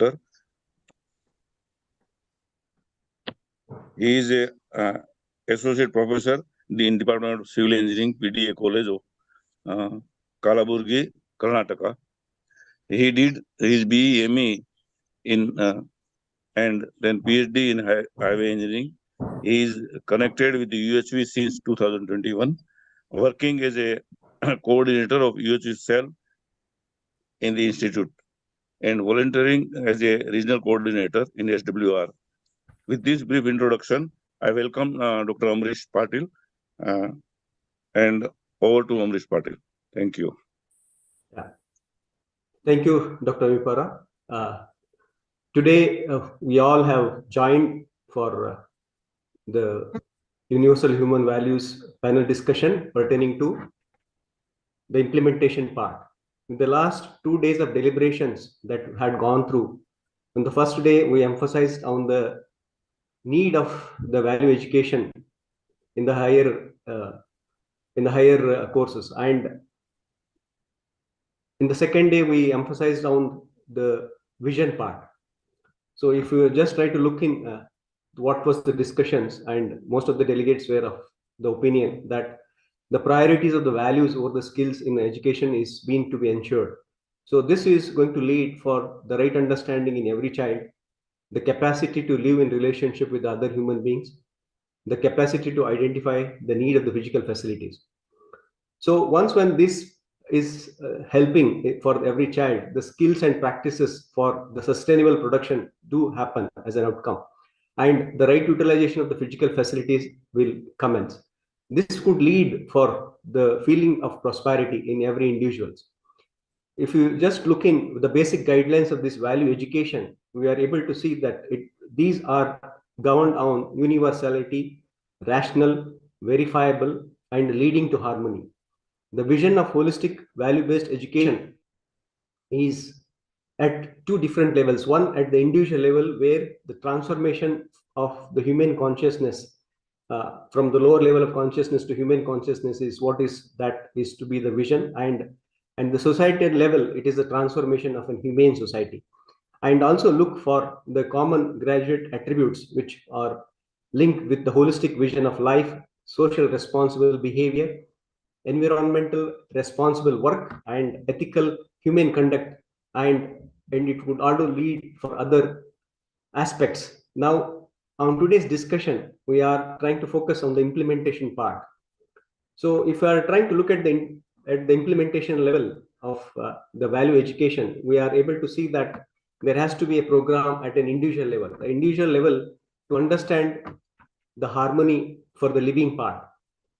Center. He is a associate professor in Department of Civil Engineering, PDA College of Kalaburgi, Karnataka. He did his BE ME in and then PhD in highway engineering. He is connected with the UHV since 2021, working as a coordinator of UHV cell in the institute and volunteering as a regional coordinator in SWR. With this brief introduction, I welcome Dr. Amrish Patil and over to Amrish Patil. Thank you. Yeah. Thank you, Dr. Vipara. Today, we all have joined for the Universal Human Values panel discussion pertaining to the implementation part. In the last 2 days of deliberations that had gone through, on the first day, we emphasized on the need of the value education in the higher courses, and in the second day, we emphasized on the vision part. So if you just try to look in what was the discussions, and most of the delegates were of the opinion that the priorities of the values over the skills in education is being to be ensured. So this is going to lead for the right understanding in every child, the capacity to live in relationship with other human beings, the capacity to identify the need of the physical facilities. So once when this is helping for every child, the skills and practices for the sustainable production do happen as an outcome, and the right utilization of the physical facilities will commence. This could lead for the feeling of prosperity in every individual. If you just look in the basic guidelines of this value education, we are able to see that these are governed on universality, rational, verifiable, and leading to harmony. The vision of holistic value-based education is at 2 different levels. One at the individual level, where the transformation of the human consciousness from the lower level of consciousness to human consciousness is what is to be the vision, and the societal level, it is the transformation of a humane society. And also look for the common graduate attributes which are linked with the holistic vision of life, social responsible behavior, environmental responsible work, and ethical human conduct, and it would also lead for other aspects. Now, on today's discussion, we are trying to focus on the implementation part. So if we are trying to look at the implementation level of the value education, we are able to see that there has to be a program at an individual level. The individual level to understand the harmony for the living part.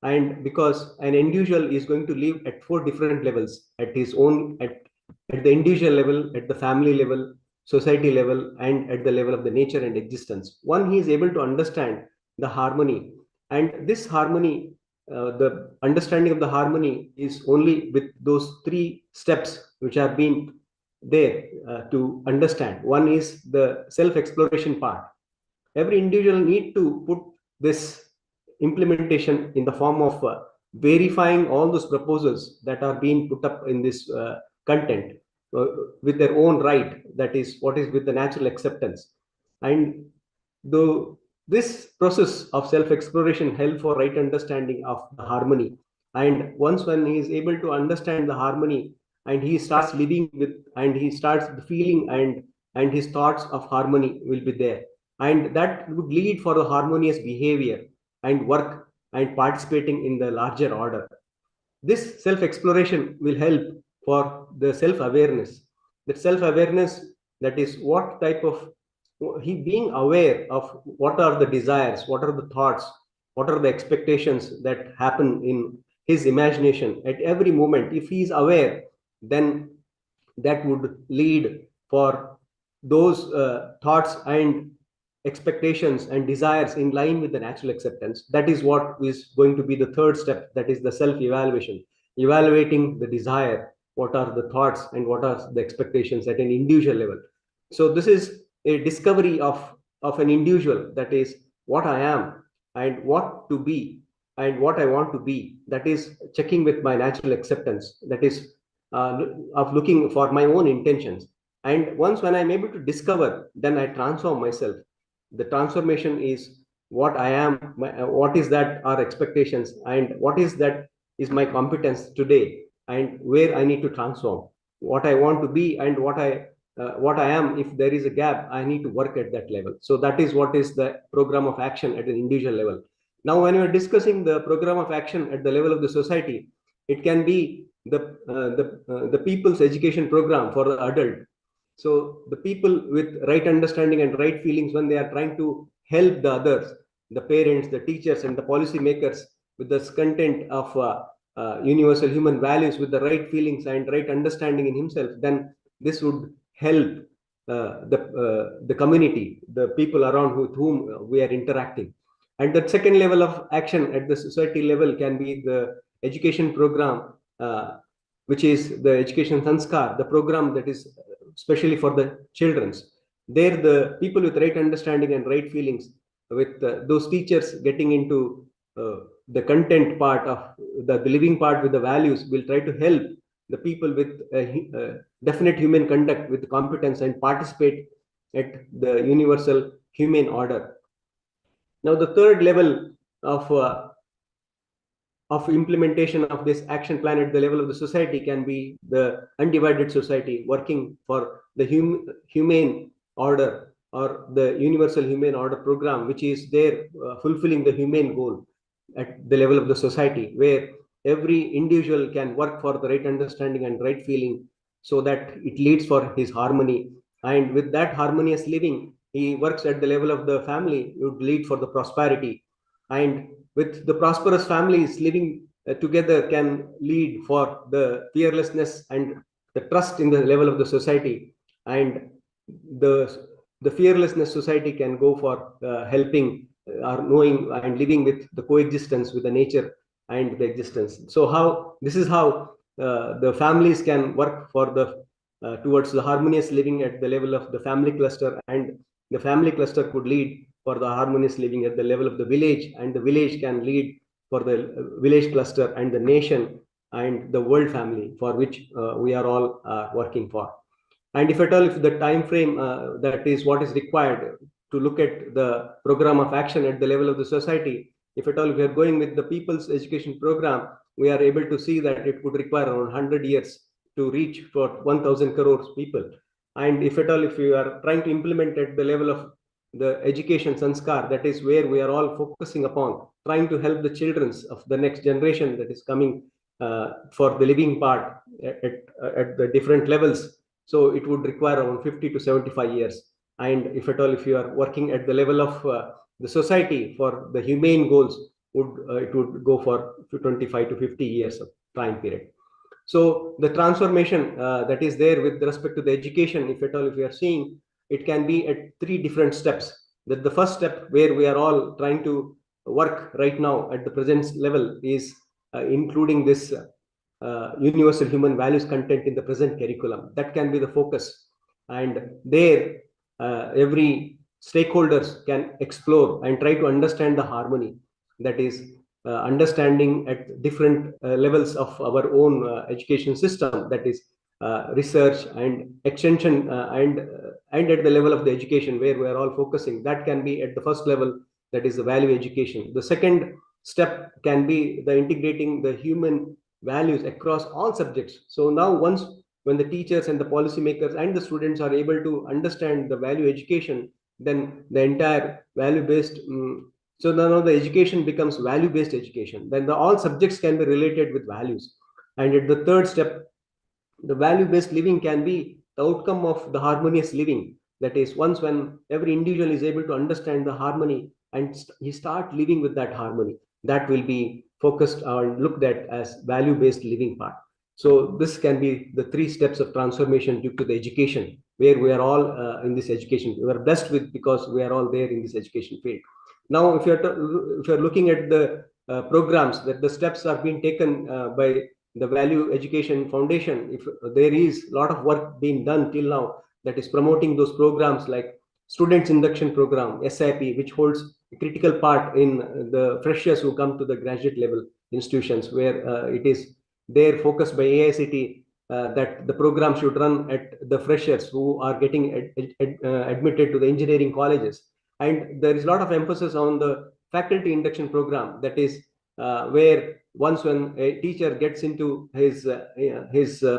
And because an individual is going to live at 4 different levels, at his own, at the individual level, at the family level, society level, and at the level of the nature and existence. One, he is able to understand the harmony, and this harmony, the understanding of the harmony is only with those 3 steps which have been there to understand. One is the self-exploration part. Every individual need to put this implementation in the form of verifying all those proposals that are being put up in this content with their own right, that is what is with the natural acceptance. And this process of self-exploration help for right understanding of the harmony, and once one is able to understand the harmony, and he starts living with, and he starts feeling, and his thoughts of harmony will be there, and that would lead for the harmonious behavior and work and participating in the larger order. This self-exploration will help for the self-awareness. That self-awareness, that is what type of, he being aware of what are the desires, what are the thoughts, what are the expectations that happen in his imagination at every moment. If he is aware, then that would lead for those thoughts and expectations and desires in line with the natural acceptance. That is what is going to be the 3rd step, that is the self-evaluation, evaluating the desire, what are the thoughts and what are the expectations at an individual level. So this is a discovery of an individual, that is what I am and what to be and what I want to be. That is checking with my natural acceptance, that is of looking for my own intentions. And once when I'm able to discover, then I transform myself. The transformation is what I am, what is that our expectations, and what is that is my competence today, and where I need to transform, what I want to be, and what I am. If there is a gap, I need to work at that level. So that is what is the program of action at an individual level. Now, when we are discussing the program of action at the level of the society, it can be the people's education program for the adult. So the people with right understanding and right feelings, when they are trying to help the others, the parents, the teachers, and the policy makers with this content of universal human values, with the right feelings and right understanding in himself, then this would help the community, the people around with whom we are interacting. And the second level of action at the society level can be the education program, which is the education sanskar, the program that is especially for the children's. There, the people with right understanding and right feelings, with those teachers getting into the content part of the living part with the values, will try to help the people with definite human conduct with competence and participate at the universal humane order. Now, the third level of implementation of this action plan at the level of the society can be the undivided society working for the humane order, or the universal humane order program, which is there fulfilling the humane goal at the level of the society, where every individual can work for the right understanding and right feeling, so that it leads for his harmony. And with that harmonious living, he works at the level of the family, it would lead for the prosperity. And with the prosperous families living together, can lead for the fearlessness and the trust in the level of the society. And the fearlessness society can go for helping or knowing and living with the coexistence with the nature and the existence. So how this is how the families can work for the towards the harmonious living at the level of the family cluster, and the family cluster could lead for the harmonious living at the level of the village, and the village can lead for the village cluster and the nation and the world family, for which we are all working for. And if at all, if the time frame that is what is required to look at the program of action at the level of the society, if at all if we are going with the people's education program, we are able to see that it could require around 100 years to reach for 1000 crores people. And if at all if we are trying to implement at the level of the education sanskar, that is where we are all focusing upon trying to help the children of the next generation that is coming for the living part at the different levels. So it would require around 50 to 75 years. And if at all if you are working at the level of the society for the humane goals, it would go for 25 to 50 years of time period. So the transformation that is there with respect to the education, if at all if we are seeing, it can be at three different steps. That the first step, where we are all trying to work right now at the present level, is including this universal human values content in the present curriculum. That can be the focus. And there, every stakeholders can explore and try to understand the harmony, that is understanding at different levels of our own education system, that is research and extension, and at the level of the education where we are all focusing. That can be at the first level, that is the value education. The second step can be the integrating the human values across all subjects. So now, once when the teachers and the policymakers and the students are able to understand the value education, then the entire value based so now the education becomes value based education. Then all subjects can be related with values. And at the third step, the value based living can be the outcome of the harmonious living. That is, once when every individual is able to understand the harmony and he start living with that harmony, that will be focused or looked at as value based living part. So this can be the three steps of transformation due to the education, where we are all in this education, we are blessed with, because we are all there in this education field. Now, if you're looking at the programs, that the steps are being taken by the Value Education Foundation, if there is a lot of work being done till now, that is promoting those programs like Students Induction Program, SIP, which holds a critical part in the freshers who come to the graduate level institutions, where it is there focused by AICT that the program should run at the freshers who are getting admitted to the engineering colleges. And there is a lot of emphasis on the faculty induction program, that is where once when a teacher gets into his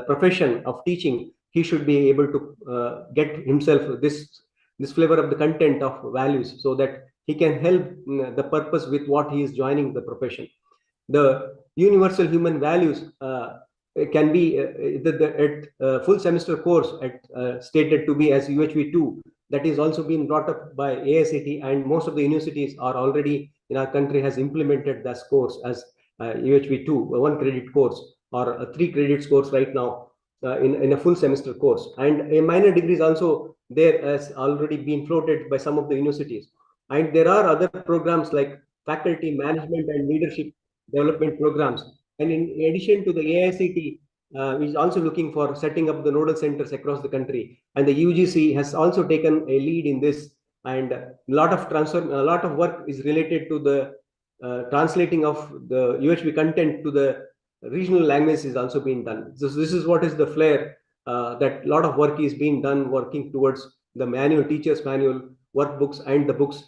profession of teaching, he should be able to get himself this flavor of the content of values, so that he can help the purpose with what he is joining the profession. The universal human values can be at full semester course stated to be as UHV 2. That is also been brought up by AICT, and most of the universities are already in our country has implemented this course as UHV 2, a 1 credit course, or a 3 credits course right now in a full semester course. And a minor degree is also there, has already been floated by some of the universities. And there are other programs like faculty management and leadership development programs. And in addition to the AICT, is also looking for setting up the nodal centers across the country. And the UGC has also taken a lead in this. And a lot of work is related to the translating of the UHV content to the regional language is also being done. So this is what is the flair, that a lot of work is being done, working towards the manual, teacher's manual, workbooks, and the books.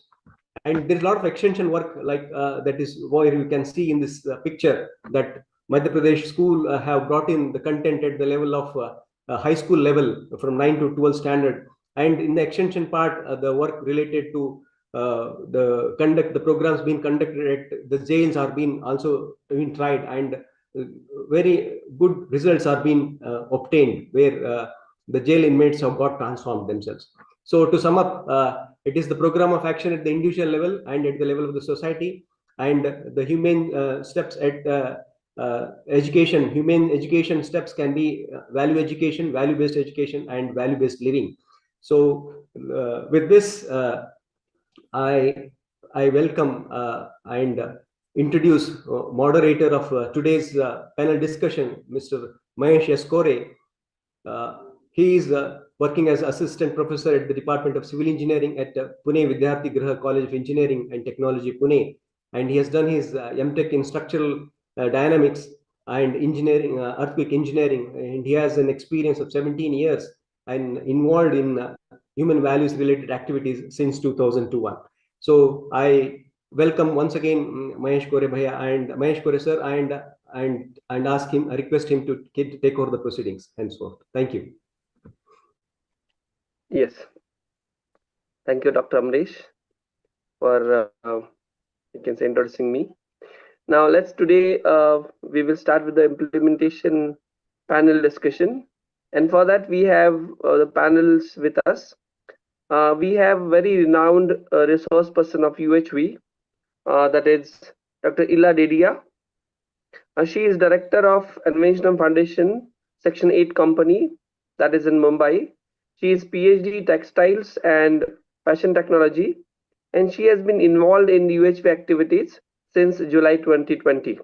And there's a lot of extension work, like that is where you can see in this picture that Madhya Pradesh school have brought in the content at the level of high school level from 9 to 12 standard. And in the extension part, the work related to the programs being conducted at the jails are being also being tried, and very good results are being obtained, where the jail inmates have got transformed themselves. So to sum up, it is the program of action at the individual level and at the level of the society, and the humane steps at education. Humane education steps can be value education, value-based education, and value-based living. So with this, I welcome and introduce moderator of today's panel discussion, Mr. Mahesh S. Kore. He is working as assistant professor at the Department of Civil Engineering at Pune Vidyarthi Graha College of Engineering and Technology, Pune. And he has done his MTech in structural dynamics and engineering, earthquake engineering. And he has an experience of 17 years and involved in human values related activities since 2001. So I welcome once again Mahesh Kore Bhaiya and Mahesh Kore sir, and ask him, request him to take over the proceedings henceforth. Thank you. Yes. Thank you, Dr. Amrish, for you can say introducing me. Now today we will start with the implementation panel discussion, and for that we have the panels with us. We have very renowned resource person of UHV, that is Dr. Ila Dedia. She is director of Envisionum Foundation Section 8 company, that is in Mumbai. She is PhD textiles and fashion technology, and she has been involved in UHV activities since July 2020.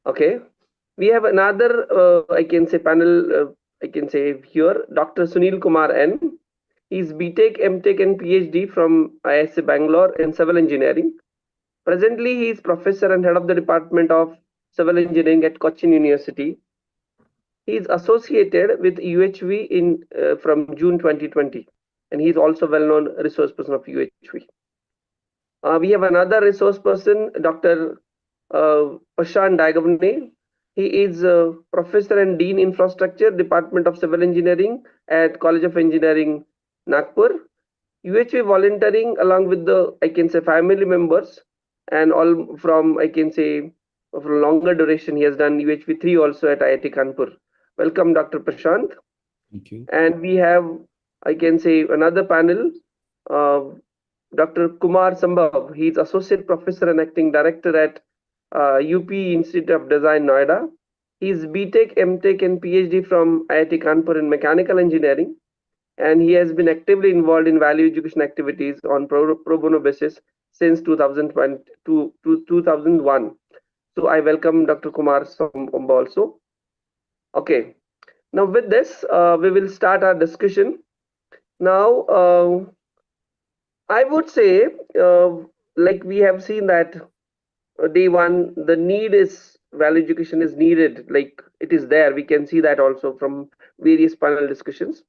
Okay, we have another I can say panel, I can say here, Dr. Sunil Kumar N. He is BTech, MTech and PhD from IISc Bangalore in civil engineering. Presently, he is professor and head of the Department of Civil Engineering at Cochin University. He is associated with UHV in from June 2020, and he is also well-known resource person of UHV. We have another resource person, Dr. Prashant Dagavane. He is professor and dean infrastructure, Department of Civil Engineering at College of Engineering, Nagpur. UHV volunteering along with the, I can say, family members, and all from, I can say, for longer duration, he has done UHV 3 also at IIT Kanpur. Welcome, Dr. Prashant. Thank you. And we have, I can say, another panel, Dr. Kumar Sambhav. He is associate professor and acting director at UP Institute of Design, Noida. He is BTech, MTech and PhD from IIT Kanpur in mechanical engineering, and he has been actively involved in value education activities on pro bono basis since 2001. So I welcome Dr. Kumar Sambhav also. Okay, now with this, we will start our discussion. Now, I would say, like we have seen that day one, the need is value education is needed, like it is there. We can see that also from various panel discussions.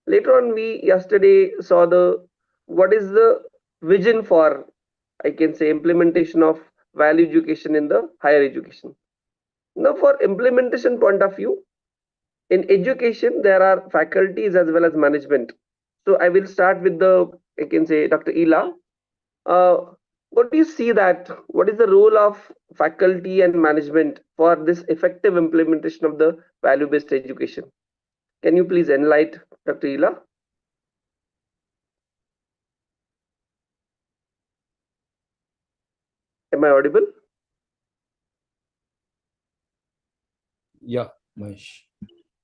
Later on, we yesterday saw the what is the vision for, I can say, implementation of value education in the higher education. Now, for implementation point of view, in education, there are faculties as well as management. So I will start with the, I can say, Dr. Ela. What do you see that? What is the role of faculty and management for this effective implementation of the value-based education? Can you please enlighten, Dr. Ela? Am I audible? Yeah, Mahesh.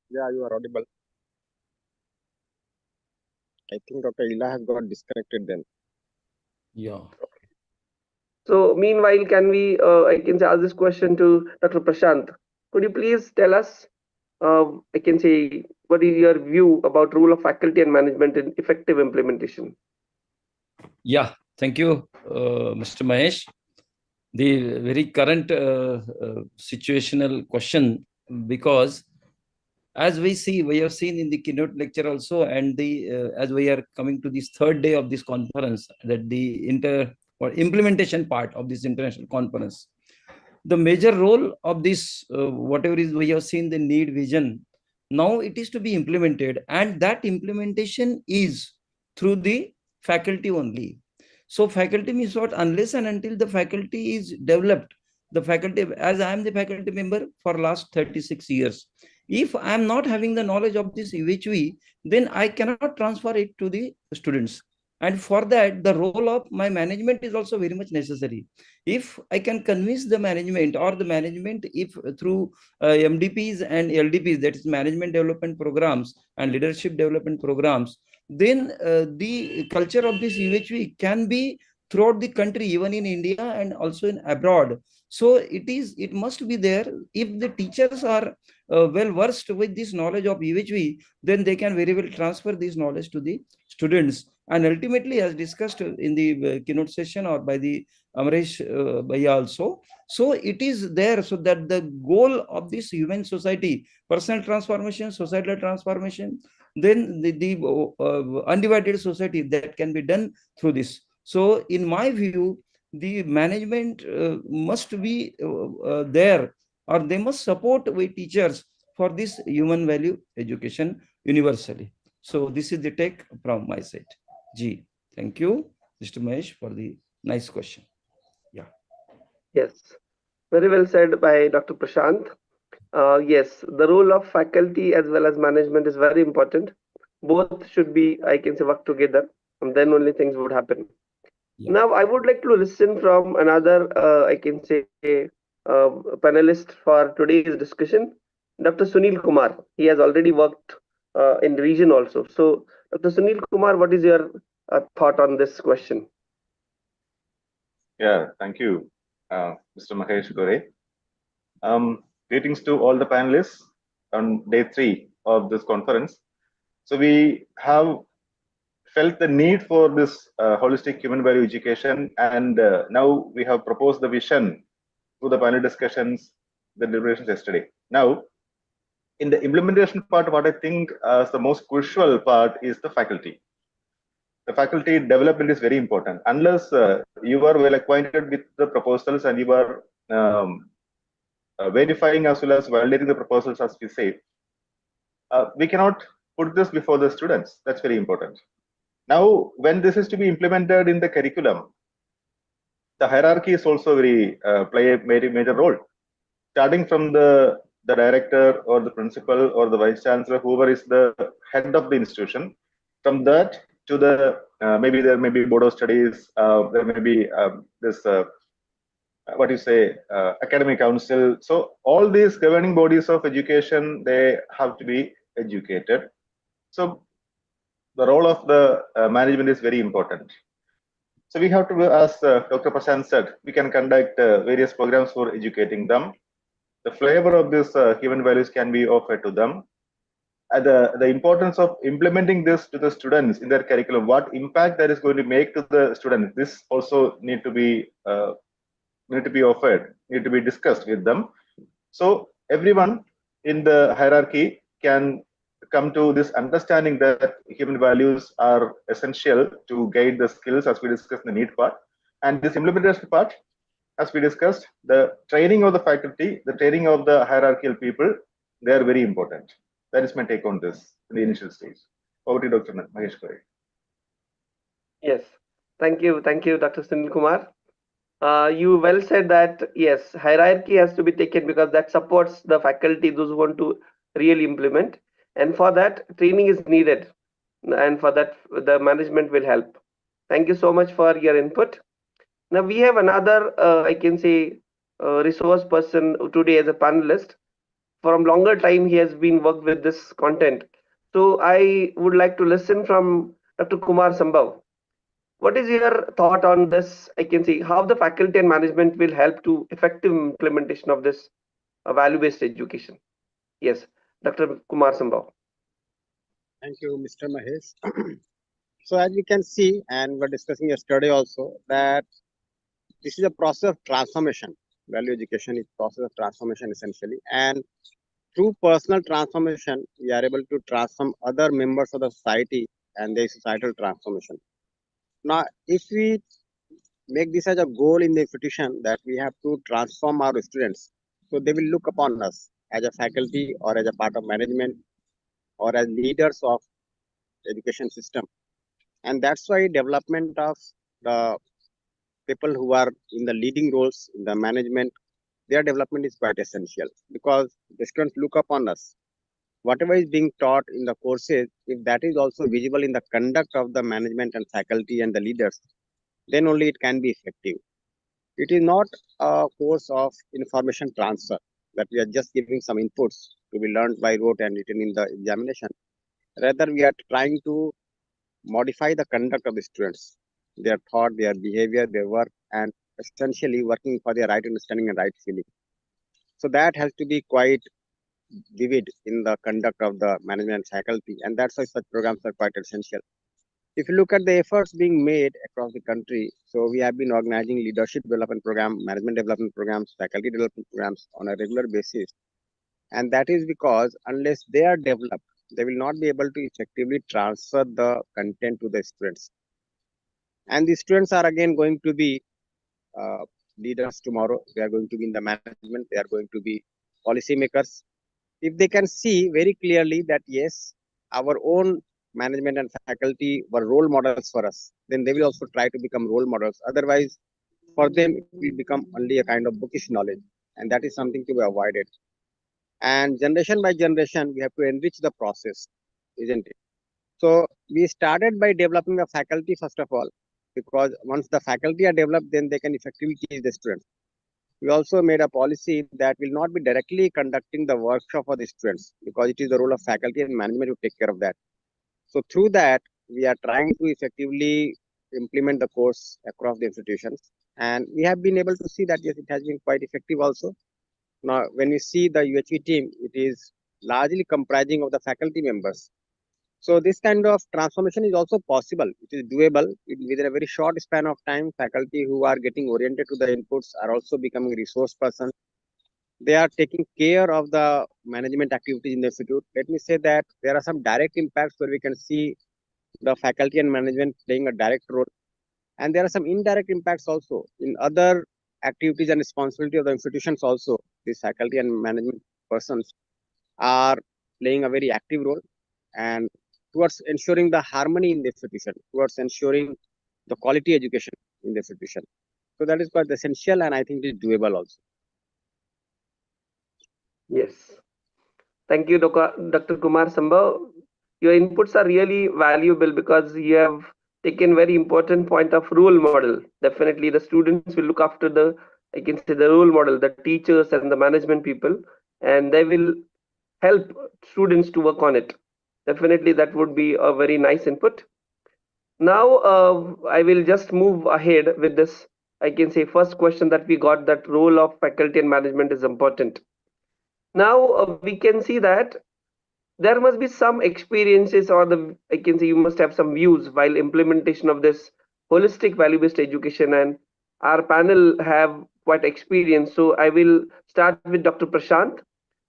Yeah, you are audible. I think Dr. Ila has got disconnected then. Yeah. So meanwhile, can we, I can say, ask this question to Dr. Prashant. Could you please tell us, I can say, what is your view about role of faculty and management in effective implementation? Yeah, thank you, Mr. Mahesh. The very current situational question, because as we see, we have seen in the keynote lecture also, and the as we are coming to this third day of this conference, that the implementation part of this international conference, the major role of this, whatever is we have seen the need vision, now it is to be implemented, and that implementation is through the faculty only. So faculty means what? Unless and until the faculty is developed, the faculty, as I am the faculty member for last 36 years, if I am not having the knowledge of this UHV, then I cannot transfer it to the students. And for that, the role of my management is also very much necessary. If I can convince the management, or the management, if through MDPs and LDPs, that is management development programs and leadership development programs, then the culture of this UHV can be throughout the country, even in India and also in abroad. So it must be there. If the teachers are well versed with this knowledge of UHV, then they can very well transfer this knowledge to the students. And ultimately, as discussed in the keynote session or by the Amresh Bhaiya also, so it is there, so that the goal of this human society, personal transformation, societal transformation, then the undivided society, that can be done through this. So in my view, the management must be there, or they must support with teachers for this human value education universally. So this is the take from my side. G. Thank you, Mr. Mahesh, for the nice question. Yeah. Yes, very well said by Dr. Prashant. Yes, the role of faculty as well as management is very important. Both should be, I can say, work together, and then only things would happen. Yeah. Now, I would like to listen from another, I can say, panelist for today's discussion, Dr. Sunil Kumar. He has already worked in region also. So, Dr. Sunil Kumar, what is your thought on this question? Yeah, thank you, Mr. Mahesh Gore. Greetings to all the panelists on day 3 of this conference. So we have felt the need for this holistic human value education, and now we have proposed the vision through the panel discussions, the deliberations yesterday. Now, in the implementation part, what I think is the most crucial part is the faculty. The faculty development is very important. Unless you are well acquainted with the proposals and you are verifying as well as validating the proposals, as we say, we cannot put this before the students. That's very important. Now, when this is to be implemented in the curriculum, the hierarchy is also play a very major role. Starting from the director or the principal or the vice chancellor, whoever is the head of the institution, from that to the maybe there may be board of studies, there may be this what you say academic council. So all these governing bodies of education, they have to be educated. So the role of the management is very important. So we have to, as Dr. Prashant said, we can conduct various programs for educating them. The flavor of this human values can be offered to them. The importance of implementing this to the students in their curriculum, what impact that is going to make to the students, this also need to be offered, need to be discussed with them. So everyone in the hierarchy can come to this understanding that human values are essential to guide the skills, as we discussed in the need part. And this implementation part, as we discussed, the training of the faculty, the training of the hierarchical people, they are very important. That is my take on this in the initial stage. Over to Dr. Mahesh Kore. Yes, thank you, Dr. Sunil Kumar. You well said that yes, hierarchy has to be taken because that supports the faculty, those who want to really implement, and for that training is needed, and for that the management will help. Thank you so much for your input. Now we have another, I can say, resource person today as a panelist. From longer time, he has been worked with this content. So I would like to listen from Dr. Kumar Sambhav. What is your thought on this? I can see how the faculty and management will help to effective implementation of this value-based education. Yes, Dr. Kumar Sambhav. Thank you, Mr. Mahesh. So as we can see, and we're discussing yesterday also, that this is a process of transformation. Value education is process of transformation essentially. And through personal transformation, we are able to transform other members of the society and their societal transformation. Now, if we make this as a goal in the institution that we have to transform our students, so they will look upon us as a faculty or as a part of management or as leaders of education system. And that's why development of the people who are in the leading roles in the management, their development is quite essential because the students look upon us. Whatever is being taught in the courses, if that is also visible in the conduct of the management and faculty and the leaders, then only it can be effective. It is not a course of information transfer that we are just giving some inputs to be learned by rote and written in the examination. Rather, we are trying to modify the conduct of the students, their thought, their behavior, their work, and essentially working for their right understanding and right feeling. So that has to be quite vivid in the conduct of the management faculty, and that's why such programs are quite essential. If you look at the efforts being made across the country, so we have been organizing leadership development program, management development programs, faculty development programs on a regular basis. And that is because unless they are developed, they will not be able to effectively transfer the content to the students. And the students are again going to be leaders tomorrow. They are going to be in the management. They are going to be policymakers. If they can see very clearly that yes, our own management and faculty were role models for us, then they will also try to become role models. Otherwise, for them, it will become only a kind of bookish knowledge. And that is something to be avoided. And generation by generation, we have to enrich the process, isn't it? So we started by developing the faculty first of all, because once the faculty are developed, then they can effectively teach the students. We also made a policy that will not be directly conducting the workshop for the students because it is the role of faculty and management to take care of that. So through that, we are trying to effectively implement the course across the institutions. And we have been able to see that, yes, it has been quite effective also. Now, when we see the UHV team, it is largely comprising of the faculty members. So this kind of transformation is also possible. It is doable within a very short span of time. Faculty who are getting oriented to the inputs are also becoming resource persons. They are taking care of the management activities in the institute. Let me say that there are some direct impacts where we can see the faculty and management playing a direct role. And there are some indirect impacts also in other activities and responsibility of the institutions also. These faculty and management persons are playing a very active role and towards ensuring the harmony in the institution, towards ensuring the quality education in the institution. So that is quite essential and I think it is doable also. Yes. Thank you, Dr. Kumar Sambhav. Your inputs are really valuable because you have taken very important point of role model. Definitely the students will look after the, I can say, the role model, the teachers and the management people, and they will help students to work on it. Definitely that would be a very nice input. Now I will just move ahead with this, I can say, first question that we got, that role of faculty and management is important. Now we can see that there must be some experiences, or the, I can say, you must have some views while implementation of this holistic value-based education, and our panel have quite experienced. So I will start with Dr. Prashant.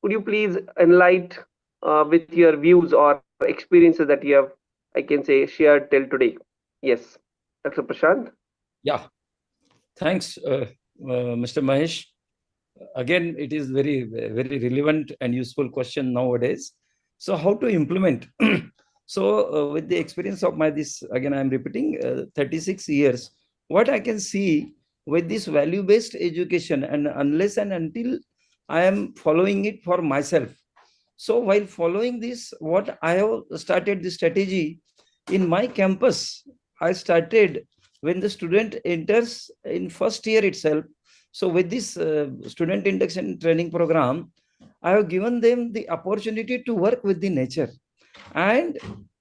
Could you please enlighten with your views or experiences that you have, I can say, shared till today? Yes, Dr. Prashant. Yeah, thanks, Mr. Mahesh. Again, it is very relevant and useful question nowadays. So how to implement? So with the experience of my this, again, I'm repeating 36 years, what I can see with this value-based education, and unless and until I am following it for myself. So while following this, what I have started the strategy in my campus, I started when the student enters in first year itself. So with this student induction training program, I have given them the opportunity to work with the nature. And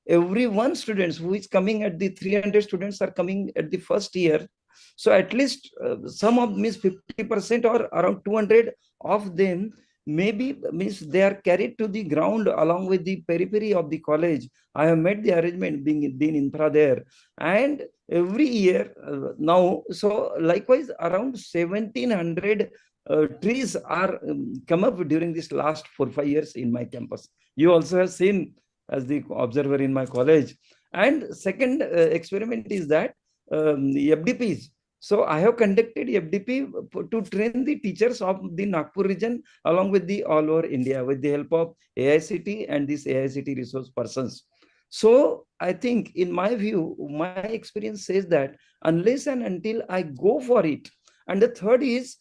every one students who is coming at the 300 students are coming at the first year. So at least some of means 50% or around 200 of them maybe means they are carried to the ground along with the periphery of the college. I have made the arrangement being Dean Infra there, and every year now, so likewise around 1700 trees are come up during this last 4-5 years in my campus. You also have seen as the observer in my college. And second experiment is that FDPs. So I have conducted FDP to train the teachers of the Nagpur region along with the all over India with the help of AICT and these AICT resource persons. So I think in my view, my experience says that unless and until I go for it. And the third is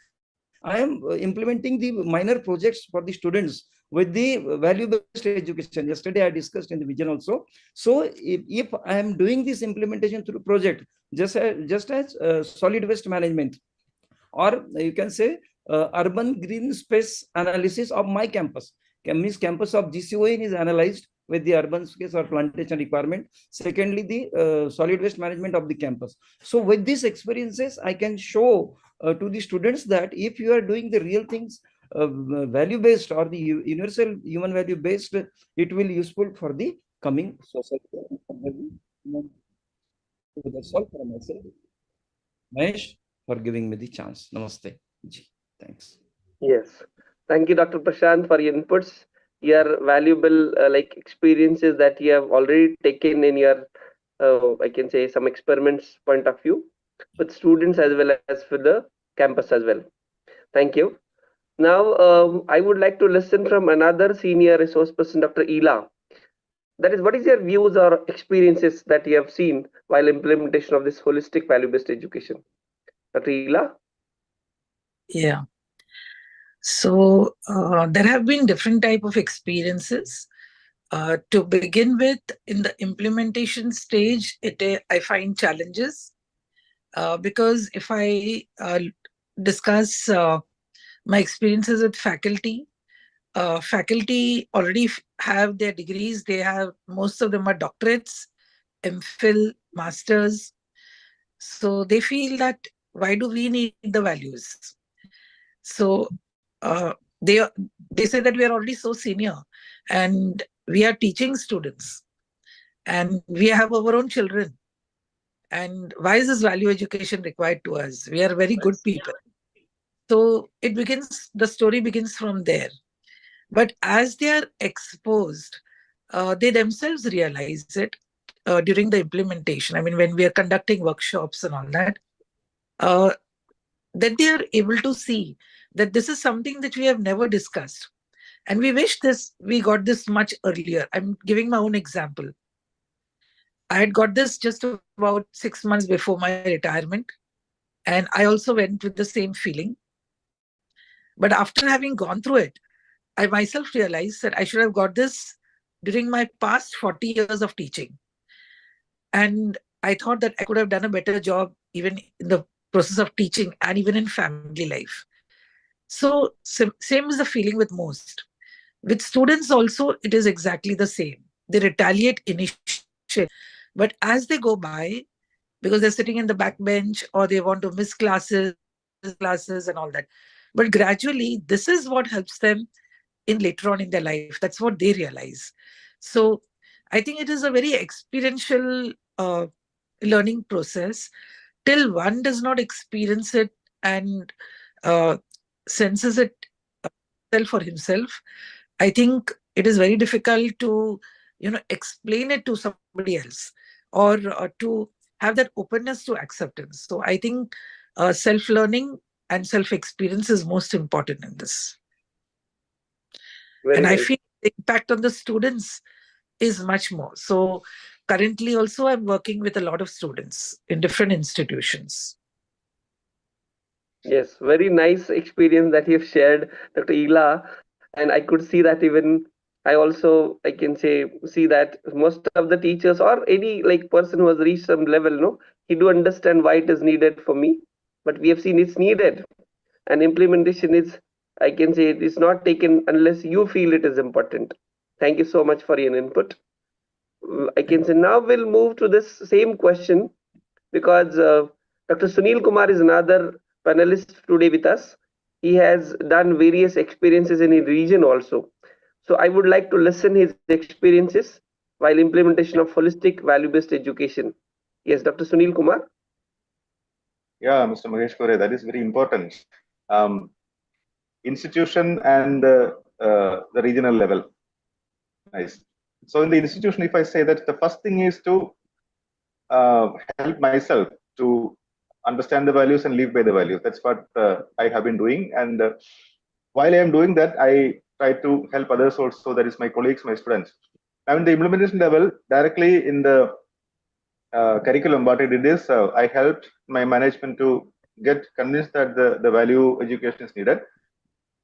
I am implementing the minor projects for the students with the value-based education. Yesterday I discussed in the vision also. So if I am doing this implementation through project, just as solid waste management, or you can say urban green space analysis of my campus. Means campus of GCON is analyzed with the urban space or plantation requirement. Secondly, the solid waste management of the campus. So with these experiences, I can show to the students that if you are doing the real things value based or the universal human value based, it will useful for the coming society. That's all for myself. Mahesh, for giving me the chance. Namaste. Thanks. Yes. Thank you, Dr. Prashant, for your inputs, your valuable experiences that you have already taken in your, I can say, some experiments point of view with students as well as for the campus as well. Thank you. Now, I would like to listen from another senior resource person, Dr. Ela. That is, what is your views or experiences that you have seen while implementation of this holistic value-based education? Dr. Ela? Yeah. So there have been different type of experiences. To begin with, in the implementation stage, I find challenges because if I discuss my experiences with faculty, faculty already have their degrees. They have, most of them are doctorates, MPhil, masters. So they feel that why do we need the values? So they say that we are already so senior and we are teaching students and we have our own children. And why is this value education required to us? We are very good people. So the story begins from there. But as they are exposed, they themselves realize it during the implementation. I mean, when we are conducting workshops and all that, that they are able to see that this is something that we have never discussed. And we wish we got this much earlier. I'm giving my own example. I had got this just about 6 months before my retirement. And I also went with the same feeling. But after having gone through it, I myself realized that I should have got this during my past 40 years of teaching. And I thought that I could have done a better job even in the process of teaching and even in family life. So same is the feeling with most. With students also, it is exactly the same. They retaliate initially, but as they go by, because they're sitting in the back bench or they want to miss classes and all that. But gradually, this is what helps them in later on in their life. That's what they realize. So I think it is a very experiential learning process till one does not experience it and senses it for himself, I think it is very difficult to, explain it to somebody else, or to have that openness to acceptance. So I think self-learning and self-experience is most important in this. Very And I nice. feel the impact on the students is much more. So currently also I'm working with a lot of students in different institutions. Yes, very nice experience that you've shared, Dr. Ela. And I could see that even I also, I can say, see that most of the teachers or any like person who has reached some level, no, he do understand why it is needed for me. But we have seen it's needed. And implementation is, I can say, it is not taken unless you feel it is important. Thank you so much for your input. I can say now we'll move to this same question because Dr. Sunil Kumar is another panelist today with us. He has done various experiences in his region also. So I would like to listen his experiences while implementation of holistic value-based education. Yes, Dr. Sunil Kumar. Yeah, Mr. Mahesh Kore, that is very important. Institution and the regional level. Nice. So in the institution, if I say that the first thing is to help myself to understand the values and live by the values. That's what I have been doing. And while I am doing that, I try to help others also, that is my colleagues, my students. Now in the implementation level, directly in the curriculum, what I did is I helped my management to get convinced that the value education is needed.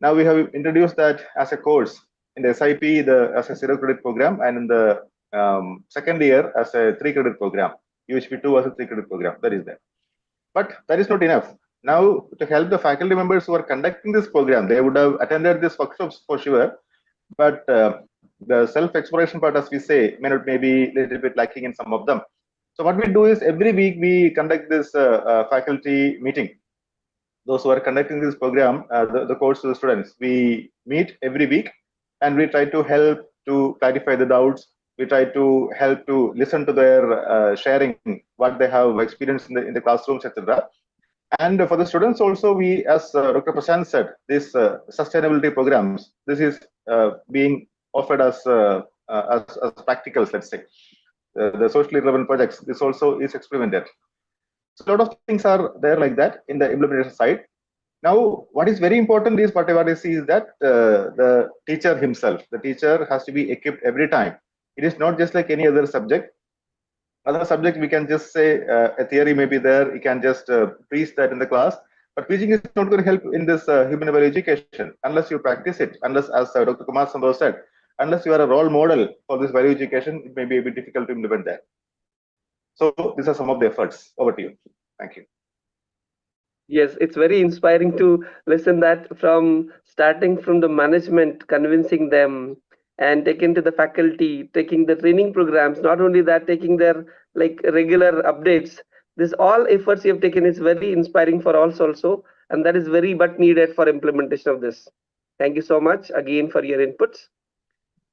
Now we have introduced that as a course in the SIP, as a 0-credit program, and in the second year as a 3-credit program. UHV 2 as a 3-credit program. That is there. But that is not enough. Now, to help the faculty members who are conducting this program, they would have attended these workshops for sure. But the self-exploration part, as we say, may be a little bit lacking in some of them. So what we do is every week we conduct this faculty meeting. Those who are conducting this program, the course to the students, we meet every week and we try to help to clarify the doubts. We try to help to listen to their sharing, what they have experienced in the classrooms, etc. And for the students also, we, as Dr. Prashant said, this sustainability programs, this is being offered as practicals, let's say. The socially relevant projects, this also is experimented. So a lot of things are there like that in the implementation side. Now, what is very important is whatever I see is that the teacher himself, the teacher has to be equipped every time. It is not just like any other subject. Other subject, we can just say a theory may be there. You can just preach that in the class. But preaching is not going to help in this human value education unless you practice it. Unless, as Dr. Kumar Sambhav said, unless you are a role model for this value education, it may be a bit difficult to implement that. So these are some of the efforts. Over to you. Thank you. Yes, it's very inspiring to listen that from starting from the management, convincing them and taking to the faculty, taking the training programs, not only that, taking their like regular updates. This all efforts you have taken is very inspiring for us also, and that is very but needed for implementation of this. Thank you so much again for your inputs.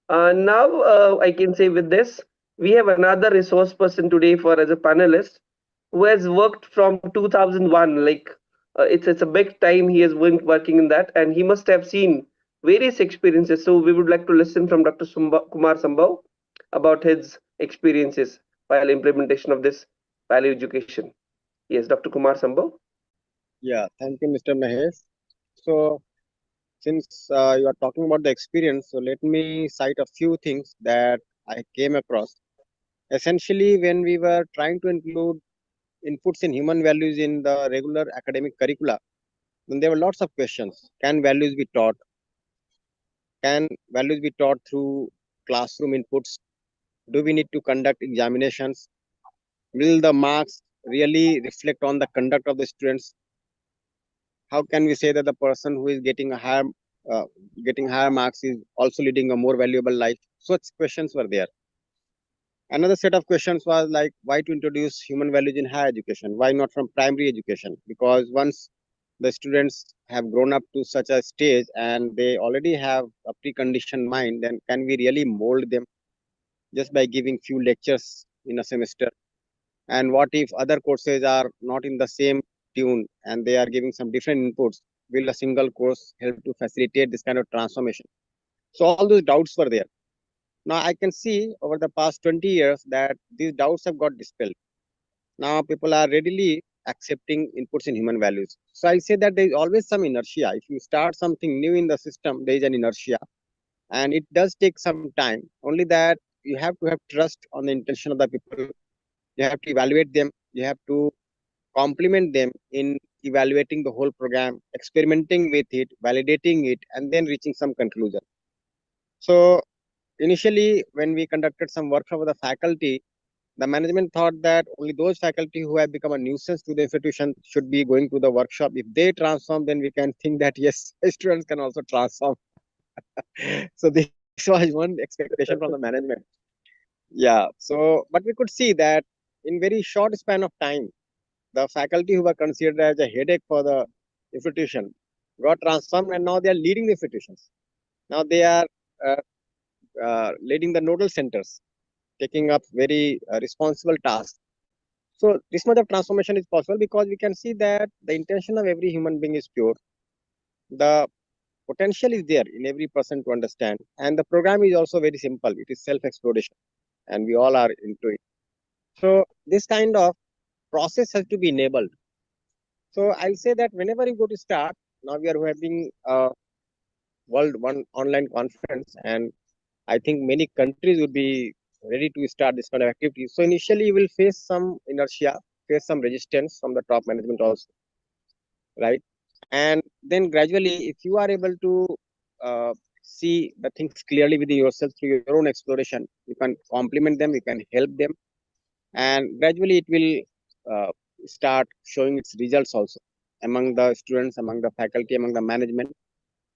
Now I can say with this, we have another resource person today for as a panelist who has worked from 2001. Like it's a big time he has been working in that, and he must have seen various experiences. So we would like to listen from Dr. Kumar Sambhav about his experiences while implementation of this value education. Yes, Dr. Kumar Sambhav. Yeah, thank you, Mr. Mahesh. So since you are talking about the experience, so let me cite a few things that I came across. Essentially, when we were trying to include inputs in human values in the regular academic curricula, then there were lots of questions. Can values be taught? Can values be taught through classroom inputs? Do we need to conduct examinations? Will the marks really reflect on the conduct of the students? How can we say that the person who is getting higher marks is also leading a more valuable life? Such questions were there. Another set of questions was like, why to introduce human values in higher education? Why not from primary education? Because once the students have grown up to such a stage and they already have a preconditioned mind, then can we really mold them just by giving few lectures in a semester? And what if other courses are not in the same tune and they are giving some different inputs? will a single course help to facilitate this kind of transformation? So all those doubts were there. Now I can see over the past 20 years that these doubts have got dispelled. Now people are readily accepting inputs in human values. So I say that there is always some inertia. If you start something new in the system, there is an inertia, and it does take some time. Only that you have to have trust on the intention of the people. You have to evaluate them. You have to complement them in evaluating the whole program, experimenting with it, validating it, and then reaching some conclusion. So initially, when we conducted some workshop with the faculty, the management thought that only those faculty who have become a nuisance to the institution should be going to the workshop. If they transform, then we can think that yes, students can also transform. So this was one expectation from the management. Yeah. So, but we could see that in very short span of time, the faculty who were considered as a headache for the institution got transformed, and now they are leading the institutions. Now they are leading the nodal centers, taking up very responsible tasks. So this much of transformation is possible because we can see that the intention of every human being is pure. The potential is there in every person to understand, and the program is also very simple. It is self-exploration, and we all are into it. So this kind of process has to be enabled. So I'll say that whenever you go to start, now we are having a world one online conference, and I think many countries would be ready to start this kind of activity. So initially you will face some inertia, face some resistance from the top management also, right? And then gradually, if you are able to see the things clearly within yourself through your own exploration, you can complement them, you can help them, and gradually it will start showing its results also among the students, among the faculty, among the management.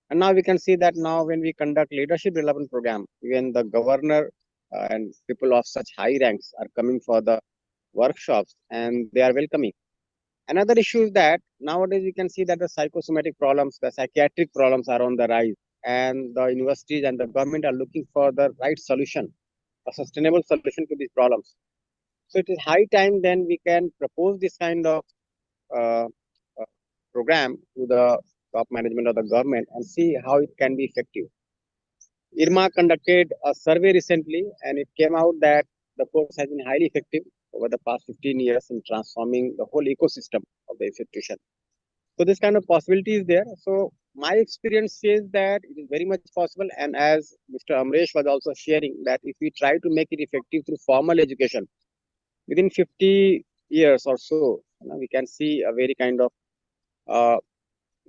And now we can see that now when we conduct leadership development program, even the governor and people of such high ranks are coming for the workshops, and they are welcoming. Another issue is that nowadays we can see that the psychosomatic problems, the psychiatric problems are on the rise, and the universities and the government are looking for the right solution, a sustainable solution to these problems. So it is high time then we can propose this kind of uh, uh, program to the top management of the government and see how it can be effective. IRMA conducted a survey recently, and it came out that the course has been highly effective over the past 15 years in transforming the whole ecosystem of the institution. So this kind of possibility is there. So my experience says that it is very much possible. And as Mr. Amresh was also sharing, that if we try to make it effective through formal education, within 50 years or so, we can see a very kind of uh,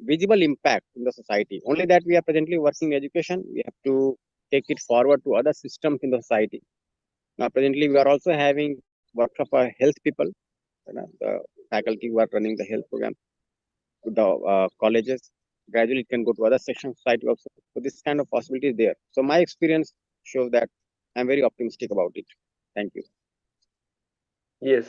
visible impact in the society. Only that we are presently working in education, we have to take it forward to other systems in the society. Now, presently, we are also having workshop for health people, the faculty who are running the health program to the colleges. Gradually, it can go to other sections of society also. So this kind of possibility is there. So my experience shows that I'm very optimistic about it. Thank you. Yes.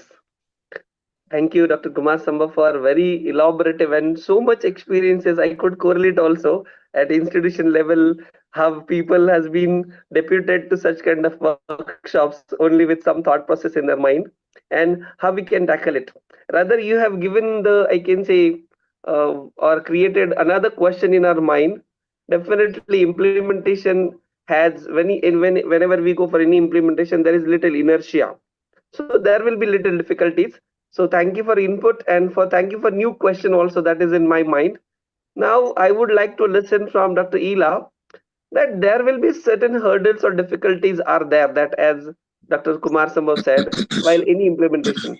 Thank you, Dr. Kumar Samba, for very elaborative and so much experiences. I could correlate also at institution level how people has been deputed to such kind of workshops only with some thought process in their mind, and how we can tackle it. Rather, you have given the, I can say, or created another question in our mind. Definitely, implementation has whenever we go for any implementation, there is little inertia. So there will be little difficulties. So thank you for input, and thank you for new question also that is in my mind. Now I would like to listen from Dr. Ela that there will be certain hurdles or difficulties are there, that as Dr. Kumar Sambhav said, while any implementation.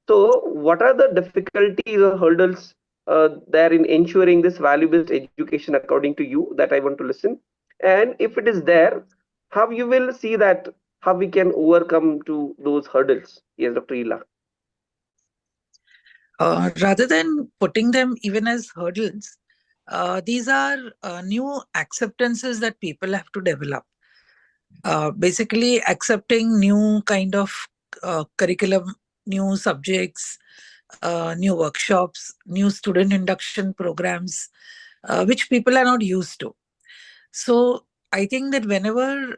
So what are the difficulties or hurdles there in ensuring this value-based education according to you, that I want to listen? And if it is there, how you will see that, how we can overcome to those hurdles? Yes, Dr. Ela. Rather than putting them even as hurdles, these are new acceptances that people have to develop. Basically, accepting new kind of curriculum, new subjects, new workshops, new student induction programs, which people are not used to. So I think that whenever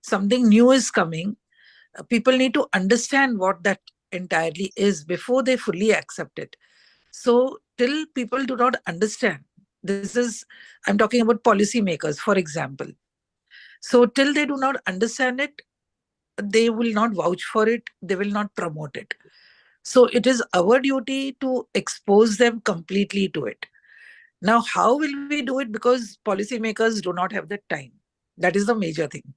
something new is coming, people need to understand what that entirely is before they fully accept it. So till people do not understand, I'm talking about policymakers, for example. So till they do not understand it, they will not vouch for it, they will not promote it. So it is our duty to expose them completely to it. Now, how will we do it? Because policymakers do not have the time. That is the major thing.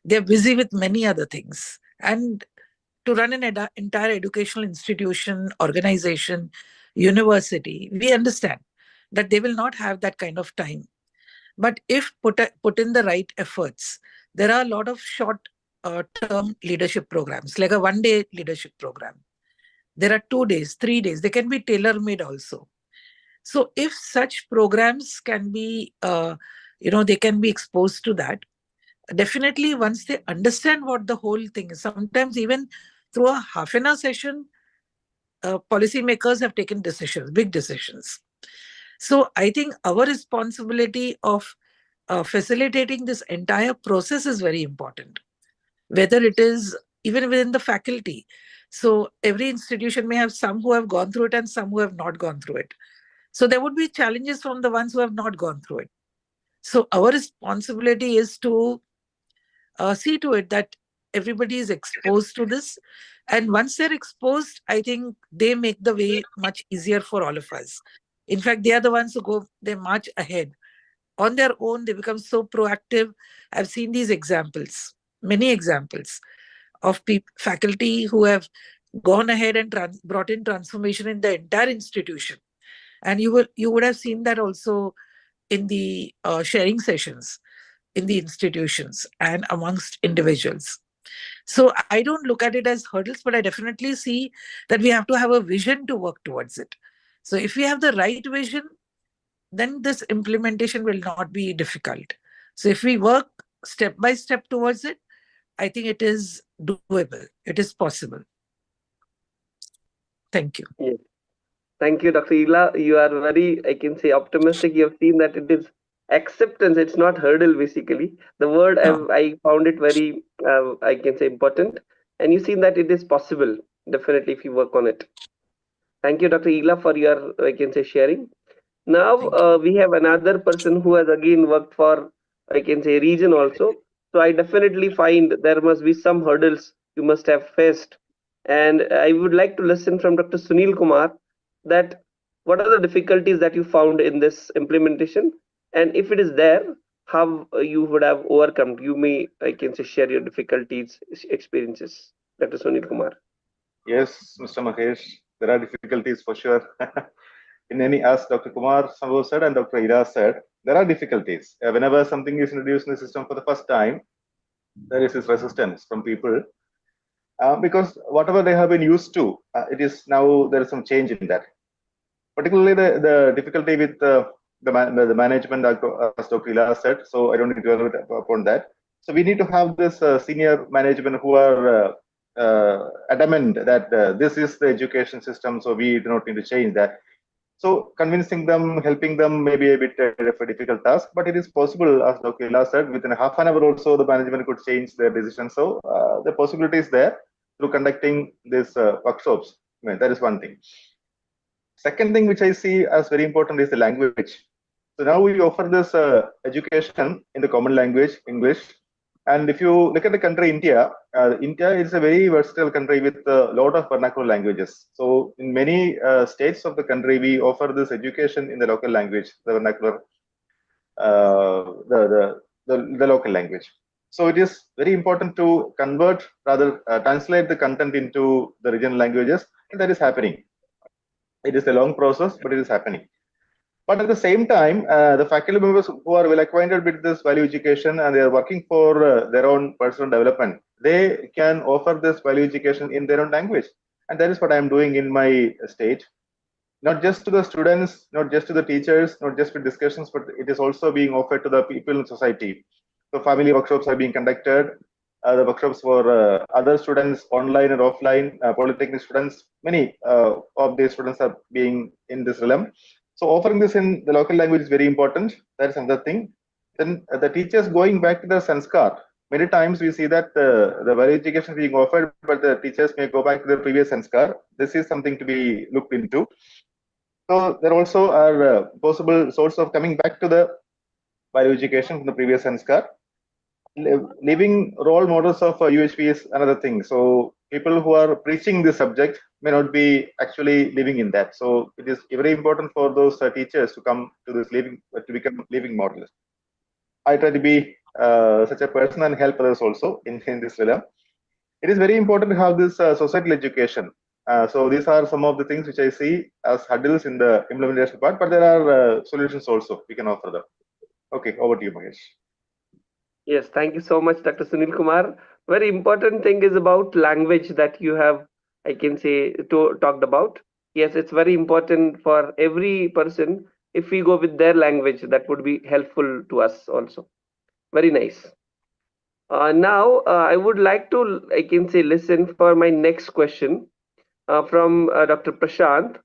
They're busy with many other things. And to run an entire educational institution, organization, university, we understand that they will not have that kind of time. But if put in the right efforts, there are a lot of short-term leadership programs, like a one-day leadership program. There are 2 days, 3 days. They can be tailor-made also. So if such programs can be, they can be exposed to that, definitely once they understand what the whole thing is, sometimes even through a half an hour session, policymakers have taken decisions, big decisions. So I think our responsibility of facilitating this entire process is very important, whether it is even within the faculty. So every institution may have some who have gone through it and some who have not gone through it. So there would be challenges from the ones who have not gone through it. So our responsibility is to see to it that everybody is exposed to this. And once they're exposed, I think they make the way much easier for all of us. In fact, they are the ones who they march ahead. On their own, they become so proactive. I've seen these examples, many examples of faculty who have gone ahead and brought in transformation in the entire institution. And you would have seen that also in the sharing sessions in the institutions and amongst individuals. So I don't look at it as hurdles, but I definitely see that we have to have a vision to work towards it. So if we have the right vision, then this implementation will not be difficult. So if we work step by step towards it, I think it is doable. It is possible. Thank you. Yes. Thank you, Dr. Ila. You are very, I can say, optimistic. You have seen that it is acceptance. It's not hurdle, basically. The word I found it very, I can say, important. And you've seen that it is possible, definitely, if you work on it. Thank you, Dr. Ila, for your, I can say, sharing. Now, we have another person who has again worked for, I can say, region also. So I definitely find there must be some hurdles you must have faced. And I would like to listen from Dr. Sunil Kumar that what are the difficulties that you found in this implementation? And if it is there, how you would have overcome? You may, I can say, share your difficulties, experiences. Dr. Sunil Kumar. Yes, Mr. Mahesh, there are difficulties for sure. In any, as Dr. Kumar Sambhu said and Dr. Ira said, there are difficulties. Whenever something is introduced in the system for the first time, there is this resistance from people because whatever they have been used to, it is now there is some change in that. Particularly the difficulty with the management, as Dr. Ila said, so I don't need to dwell upon that. So we need to have this senior management who are adamant that this is the education system, so we do not need to change that. So convincing them, helping them may be a bit of a difficult task, but it is possible, as Dr. Ila said, within a half an hour or so, the management could change their decision. So the possibility is there through conducting these workshops. I mean, that is one thing. Second thing which I see as very important is the language. So now we offer this education in the common language, English. And if you look at the country India, India is a very versatile country with a lot of vernacular languages. So in many states of the country, we offer this education in the local language, the vernacular, the local language. So it is very important to convert, rather translate the content into the regional languages, and that is happening. It is a long process, but it is happening. But at the same time, the faculty members who are well acquainted with this value education and they are working for their own personal development, they can offer this value education in their own language. And that is what I am doing in my stage. Not just to the students, not just to the teachers, not just with discussions, but it is also being offered to the people in society. So family workshops are being conducted. The workshops for other students, online and offline, polytechnic students, many of these students are being in this realm. So offering this in the local language is very important. That is another thing. Then the teachers going back to the sanskar. Many times we see that the value education is being offered, but the teachers may go back to their previous sanskar. This is something to be looked into. So there also are possible source of coming back to the value education from the previous Sanskar. Living role models of UHV is another thing. So people who are preaching this subject may not be actually living in that. So it is very important for those teachers to come to this to become living models. I try to be such a person and help others also in this realm. It is very important to have this societal education. So these are some of the things which I see as hurdles in the implementation part, but there are solutions also we can offer them. Okay, over to you, Mahesh. Yes, thank you so much, Dr. Sunil Kumar. Very important thing is about language that you have, I can say, talked about. Yes, it's very important for every person. If we go with their language, that would be helpful to us also. Very nice. Now, I would like to, I can say, listen for my next question from Dr. Prashant.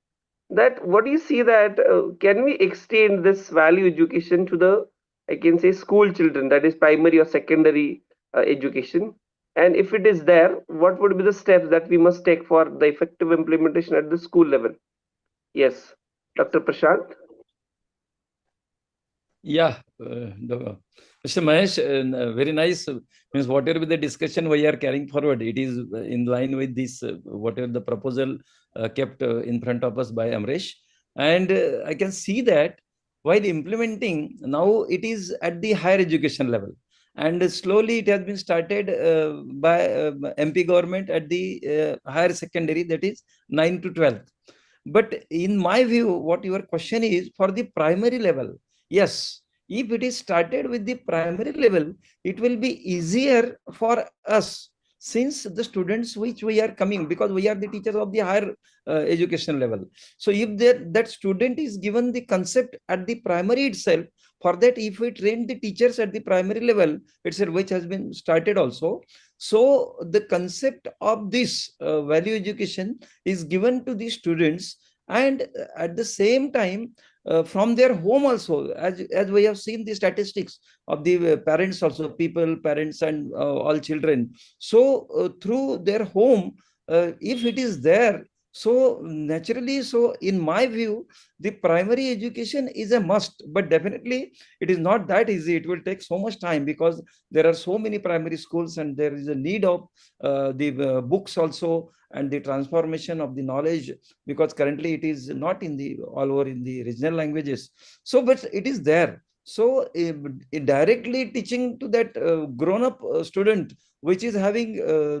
That what do you see that can we extend this value education to the, I can say, school children, that is primary or secondary education? And if it is there, what would be the steps that we must take for the effective implementation at the school level? Yes, Dr. Prashant. Yeah, Mr. Mahesh, very nice. Means whatever the discussion we are carrying forward, it is in line with this, whatever the proposal kept in front of us by Amresh. And I can see that while implementing, now it is at the higher education level. And slowly it has been started by MP government at the higher secondary, that is 9 to 12th. But in my view, what your question is for the primary level, yes, if it is started with the primary level, it will be easier for us, since the students which we are coming, because we are the teachers of the higher education level. So if that student is given the concept at the primary itself, for that if we train the teachers at the primary level itself, which has been started also, so the concept of this value education is given to the students, and at the same time from their home also, as we have seen the statistics of the parents also, parents and all children. So through their home, if it is there, so naturally, so in my view, the primary education is a must, but definitely it is not that easy. It will take so much time, because there are so many primary schools and there is a need of the books also, and the transformation of the knowledge, because currently it is not in the all over in the regional languages. So but it is there. So directly teaching to that grown up student, which is having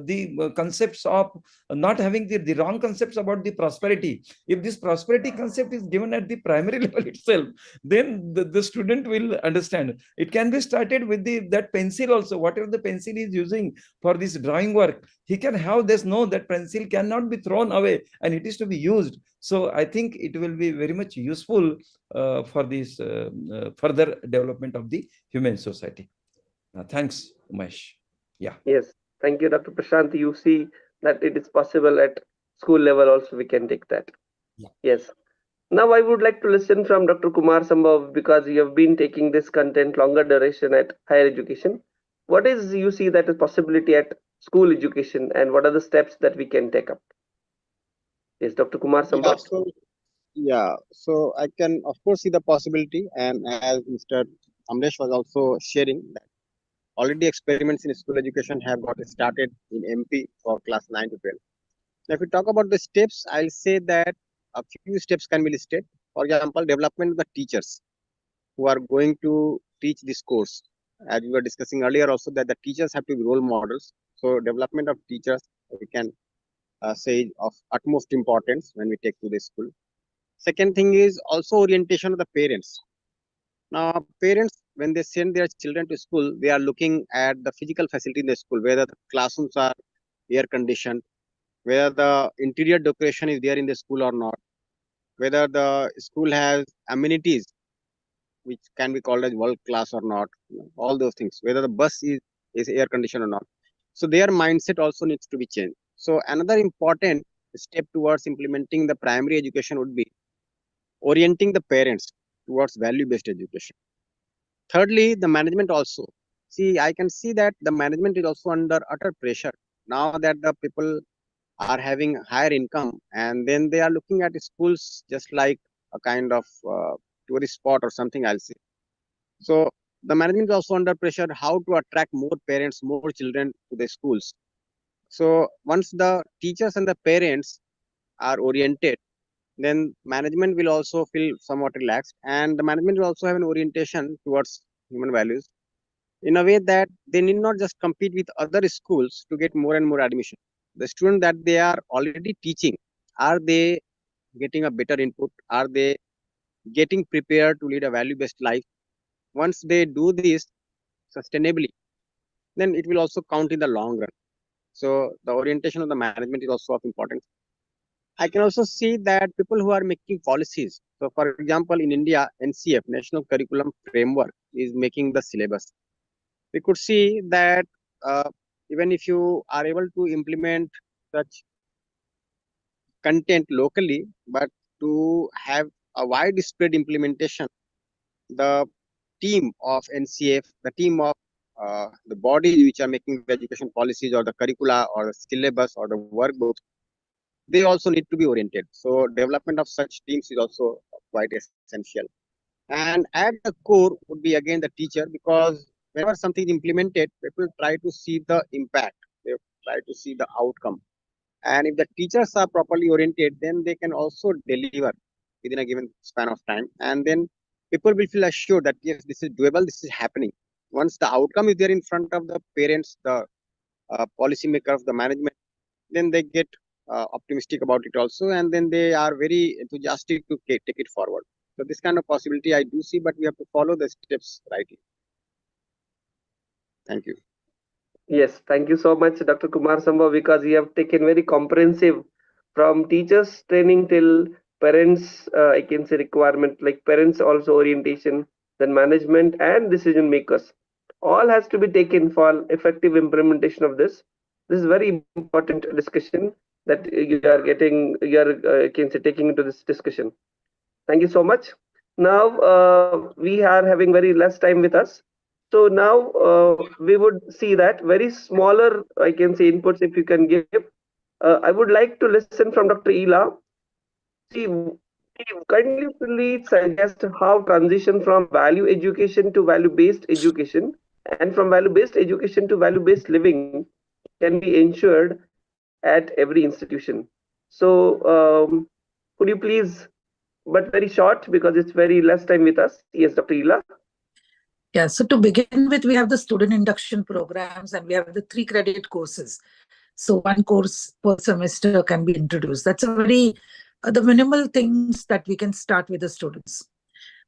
the concepts of not having the wrong concepts about the prosperity, if this prosperity concept is given at the primary level itself, then the student will understand. It can be started with that pencil also, whatever the pencil is using for this drawing work, he can have this, know that pencil cannot be thrown away and it is to be used. So I think it will be very much useful for this further development of the human society. Thanks, Umesh. Yeah. Yes, thank you, Dr. Prashant. You see that it is possible at school level also, we can take that. Yeah. Yes. Now I would like to listen from Dr. Kumar Sambhav, because you have been taking this content longer duration at higher education. What is you see that is possibility at school education, and what are the steps that we can take up? Yes, Dr. Kumar Sambhav. So I can of course see the possibility, and as Mr. Amresh was also sharing that already experiments in school education have got started in MP for class 9 to 12. Now, if we talk about the steps, I'll say that a few steps can be listed. For example, development of the teachers who are going to teach this course. As we were discussing earlier also, that the teachers have to be role models. So development of teachers, we can say of utmost importance when we take to the school. Second thing is also orientation of the parents. Now, parents, when they send their children to school, they are looking at the physical facility in the school, whether the classrooms are air conditioned, whether the interior decoration is there in the school or not, whether the school has amenities which can be called as world class or not, all those things, whether the bus is air conditioned or not. So their mindset also needs to be changed. So another important step towards implementing the primary education would be orienting the parents towards value-based education. Thirdly, the management also. See, I can see that the management is also under utter pressure now that the people are having higher income, and then they are looking at schools just like a kind of tourist spot or something, I'll say. So the management is also under pressure how to attract more parents, more children to the schools. So once the teachers and the parents are oriented, then management will also feel somewhat relaxed, and the management will also have an orientation towards human values in a way that they need not just compete with other schools to get more and more admission. The students that they are already teaching, are they getting a better input? Are they getting prepared to lead a value-based life? Once they do this sustainably, then it will also count in the long run. So the orientation of the management is also of importance. I can also see that people who are making policies. So, for example, in India, NCF, National Curriculum Framework, is making the syllabus. We could see that even if you are able to implement such content locally, but to have a widespread implementation, the team of NCF, the team of the bodies which are making the education policies or the curricula or the syllabus or the workbooks, they also need to be oriented. So development of such teams is also quite essential. And at the core would be again the teacher, because whenever something is implemented, people try to see the impact, they try to see the outcome. And if the teachers are properly oriented, then they can also deliver within a given span of time. And then people will feel assured that yes, this is doable, this is happening. Once the outcome is there in front of the parents, the policymaker of the management, then they get optimistic about it also, and then they are very enthusiastic to take it forward. So this kind of possibility I do see, but we have to follow the steps rightly. Thank you. Yes, thank you so much, Dr. Kumar Sambhav, because you have taken very comprehensive from teachers training till parents, I can say requirement, like parents also orientation, then management and decision makers. All has to be taken for effective implementation of this. This is very important discussion that you are getting, you are, I can say, taking into this discussion. Thank you so much. Now we are having very less time with us. So now we would see that very smaller, I can say, inputs if you can give. I would like to listen from Dr. Ela. See, kindly please suggest how transition from value education to value-based education and from value-based education to value-based living can be ensured at every institution. So could you please, but very short because it's very less time with us. Yes, Dr. Ela. Yeah, so to begin with, we have the student induction programs and we have the 3 credit courses. So 1 course per semester can be introduced. That's a very, the minimal things that we can start with the students.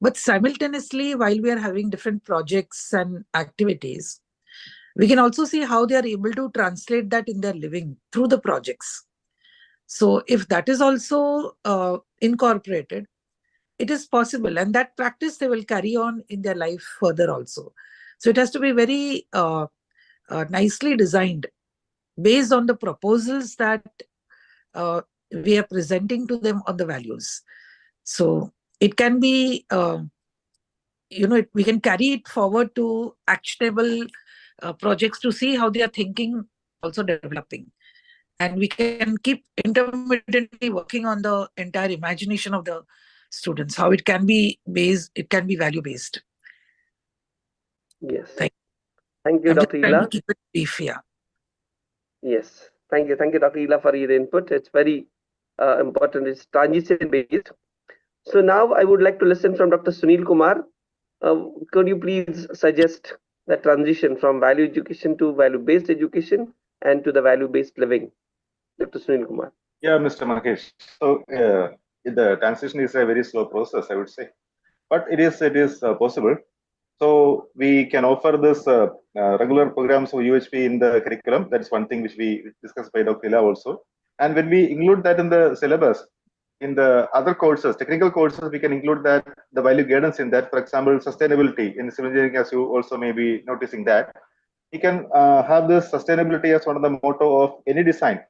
But simultaneously, while we are having different projects and activities, we can also see how they are able to translate that in their living through the projects. So if that is also incorporated, it is possible, and that practice they will carry on in their life further also. So it has to be very nicely designed based on the proposals that we are presenting to them on the values. So it can be, we can carry it forward to actionable projects to see how they are thinking, also developing. And we can keep intermittently working on the entire imagination of the students, how it can be based, it can be value based. Yes. Thank you, I'm Dr. Ela. keep it brief, yeah. Yes, thank you, Dr. Ela, for your input. It's very important. It's transition based. So now I would like to listen from Dr. Sunil Kumar. Could you please suggest the transition from value education to value-based education and to the value-based living? Dr. Sunil Kumar. Yeah, Mr. Mahesh. So the transition is a very slow process, I would say, but it is possible. So we can offer this regular programs of UHV in the curriculum. That's one thing which we discussed by Dr. Ila also. And when we include that in the syllabus, in the other courses, technical courses, we can include that, the value guidance in that. For example, sustainability in civil engineering, as you also may be noticing that. We can have this sustainability as one of the motto of any design,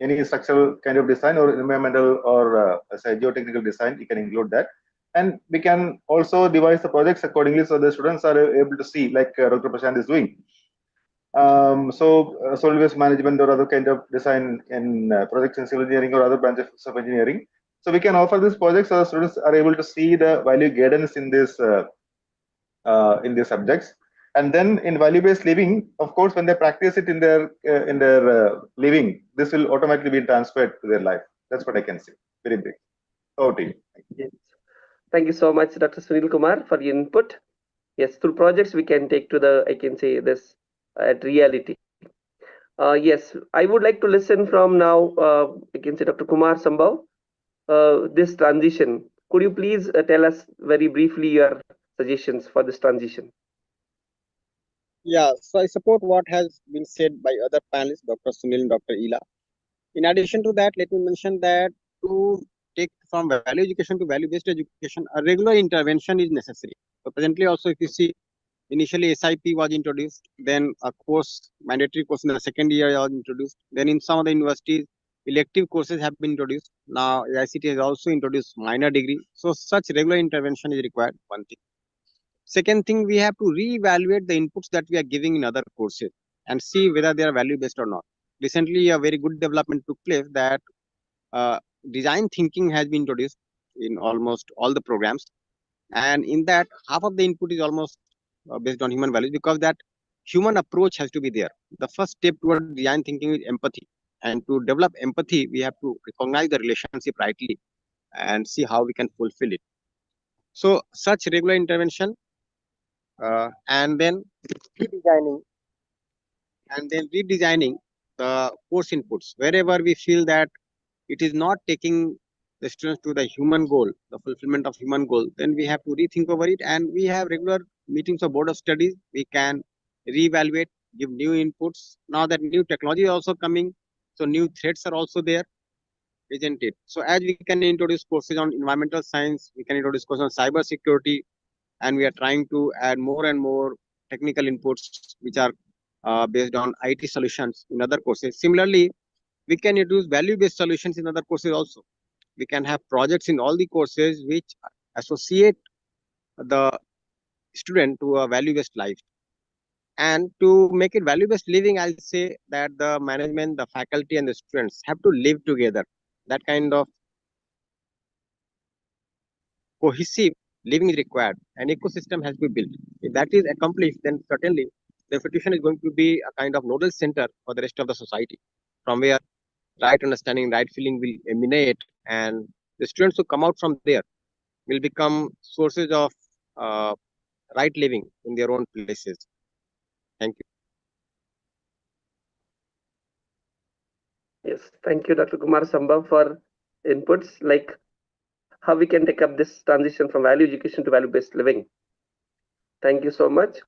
any structural kind of design or environmental or say geotechnical design. We can include that. And we can also devise the projects accordingly so the students are able to see, like Dr. Prashant is doing. Solid waste management or other kind of design in projects in civil engineering or other branches of engineering. So we can offer these projects so the students are able to see the value guidance in these subjects. And then in value-based living, of course, when they practice it in their living, this will automatically be transferred to their life. That's what I can say. Very big. Over to you. Yes. Thank you so much, Dr. Sunil Kumar, for your input. Yes, through projects we can take to the, I can say this at reality. Yes, I would like to listen from now, I can say Dr. Kumar Sambhav, this transition. Could you please tell us very briefly your suggestions for this transition? Yeah, so I support what has been said by other panelists, Dr. Sunil and Dr. Ila. In addition to that, let me mention that to take from value education to value-based education, a regular intervention is necessary. So presently also, if you see, initially SIP was introduced, then a course, mandatory course in the second year was introduced. Then in some of the universities, elective courses have been introduced. Now ICT has also introduced minor degree. So such regular intervention is required, one thing. Second thing, we have to reevaluate the inputs that we are giving in other courses and see whether they are value-based or not. Recently, a very good development took place that design thinking has been introduced in almost all the programs. And in that, half of the input is almost based on human values, because that human approach has to be there. The first step toward design thinking is empathy. And to develop empathy, we have to recognize the relationship rightly and see how we can fulfill it. So such regular intervention and then redesigning the course inputs wherever we feel that it is not taking the students to the human goal, the fulfillment of human goal, then we have to rethink over it. And we have regular meetings of board of studies. We can reevaluate, give new inputs. Now that new technology is also coming, so new threats are also there, isn't it? So as we can introduce courses on environmental science, we can introduce courses on cyber security, and we are trying to add more and more technical inputs which are based on IT solutions in other courses. Similarly, we can introduce value-based solutions in other courses also. We can have projects in all the courses which associate the student to a value-based life. And to make it value-based living, I'll say that the management, the faculty, and the students have to live together. That kind of cohesive living is required. An ecosystem has to be built. If that is accomplished, then certainly the institution is going to be a kind of nodal center for the rest of the society, from where right understanding, right feeling will emanate, and the students who come out from there will become sources of right living in their own places. Thank you. Yes, thank you, Dr. Kumar Sambhav, for inputs like how we can take up this transition from value education to value-based living. Thank you so much.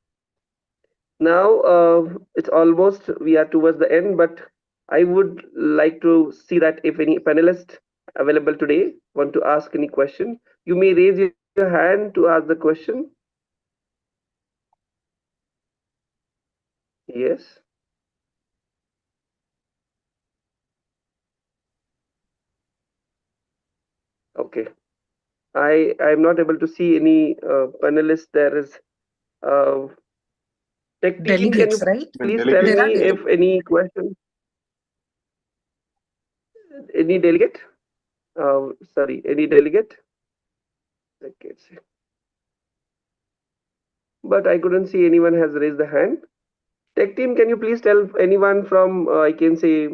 Now it's almost, we are towards the end, but I would like to see that if any panelists available today want to ask any question, you may raise your hand to ask the question. Yes. Okay. I am not able to see any panelists. There is tech team. Delegates, can you right? please tell There are me if any question? Any delegate? Sorry, any delegate? Okay. But I couldn't see anyone has raised the hand. Tech team, can you please tell anyone from I can say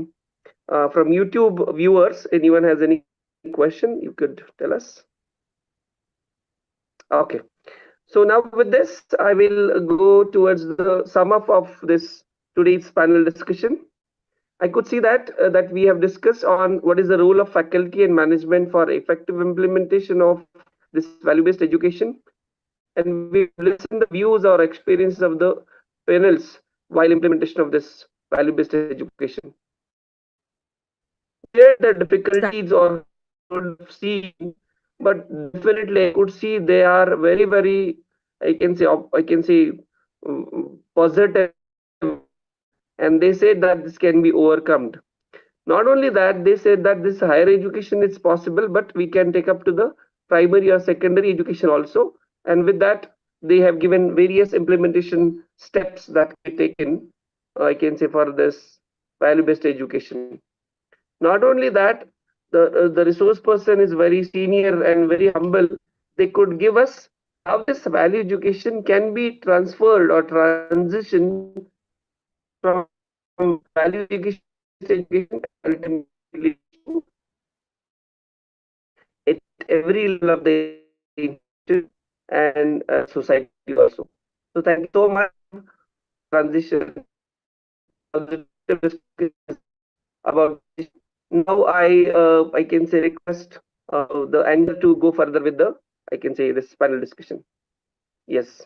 from YouTube viewers, anyone has any question, you could tell us. Okay. So now with this, I will go towards the sum up of this today's panel discussion. I could see that that we have discussed on what is the role of faculty and management for effective implementation of this value-based education, and we've listened the views or experiences of the panels while implementation of this value-based education. Here the difficulties or could see, but definitely I could see they are very, very, I can say positive, and they said that this can be overcome. Not only that, they said that this higher education is possible, but we can take up to the primary or secondary education also. And with that, they have given various implementation steps that we taken, I can say, for this value-based education. Not only that, the resource person is very senior and very humble, they could give us how this value education can be transferred or transitioned from value education ultimately to at every level of the institution and society also. So thank you so much transition about this. Now I can say request the anchor to go further with the, I can say, this panel discussion. Yes.